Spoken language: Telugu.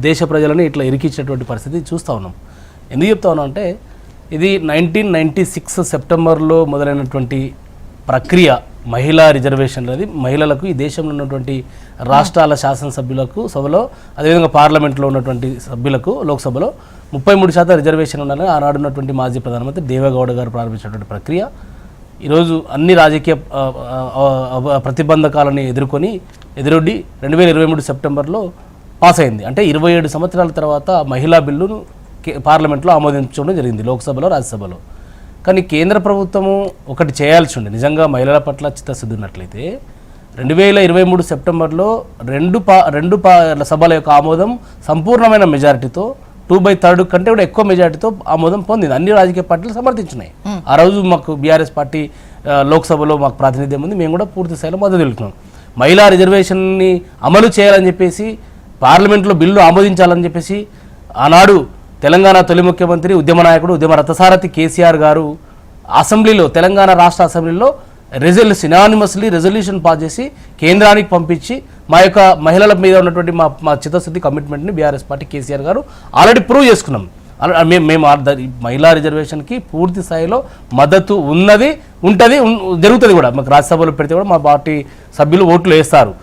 దేశ ప్రజలను ఇట్లా ఇరికించినటువంటి పరిస్థితి చూస్తూ ఉన్నాం. ఎందుకు చెప్తా ఉన్నాం అంటే ఇది 1996 సెప్టెంబర్లో మొదలైనటువంటి ప్రక్రియ. మహిళా రిజర్వేషన్ అనేది మహిళలకు ఈ దేశంలో ఉన్నటువంటి రాష్ట్రాల శాసనసభ్యులకు సభలో అదేవిధంగా పార్లమెంట్లో ఉన్నటువంటి సభ్యులకు లోక్సభలో 33% రిజర్వేషన్ ఉండాలని ఆనాడు ఉన్నటువంటి మాజీ ప్రధానమంత్రి దేవేగౌడ గారు ప్రారంభించినటువంటి ప్రక్రియ ఈరోజు అన్ని రాజకీయ ప్రతిబంధకాలని ఎదురొడ్డి 2023 సెప్టెంబర్లో పాస్ అయింది. అంటే 27 సంవత్సరాల తర్వాత మహిళా బిల్లును పార్లమెంట్లో ఆమోదించడం జరిగింది, లోక్సభలో రాజ్యసభలో. కానీ కేంద్ర ప్రభుత్వము ఒకటి చేయాల్సి ఉండే, నిజంగా మహిళల పట్ల చిత్తశుద్ధి ఉన్నట్లయితే 2023 సెప్టెంబర్లో రెండు సభల యొక్క ఆమోదం సంపూర్ణమైన మెజారిటీతో 2/3 కంటే కూడా ఎక్కువ మెజారిటీతో ఆమోదం పొందింది. అన్ని రాజకీయ పార్టీలు సమర్థించినాయి. ఆ రోజు మాకు బీఆర్ఎస్ పార్టీ లోక్సభలో మాకు ప్రాతినిధ్యం ఉంది, మేము కూడా పూర్తి స్థాయిలో మద్దతు తెలుపుతున్నాం. మహిళా రిజర్వేషన్ని అమలు చేయాలని చెప్పేసి పార్లమెంట్లో బిల్లు ఆమోదించాలని చెప్పేసి ఆనాడు తెలంగాణ తొలి ముఖ్యమంత్రి ఉద్యమ నాయకుడు ఉద్యమ రథసారథి కేసీఆర్ గారు అసెంబ్లీలో తెలంగాణ రాష్ట్ర అసెంబ్లీలో రెజల్యూషన్ పాస్ చేసి కేంద్రానికి పంపించి మా యొక్క మహిళల మీద ఉన్నటువంటి మా చిత్తశుద్ధి కమిట్మెంట్ని బీఆర్ఎస్ పార్టీ కేసీఆర్ గారు ఆల్రెడీ ప్రూవ్ చేసుకున్నాం. మేము మహిళా రిజర్వేషన్కి పూర్తి స్థాయిలో మద్దతు ఉంటుంది, జరుగుతుంది కూడా. మాకు రాజ్యసభలో పెడితే కూడా మా పార్టీ సభ్యులు ఓట్లు వేస్తారు.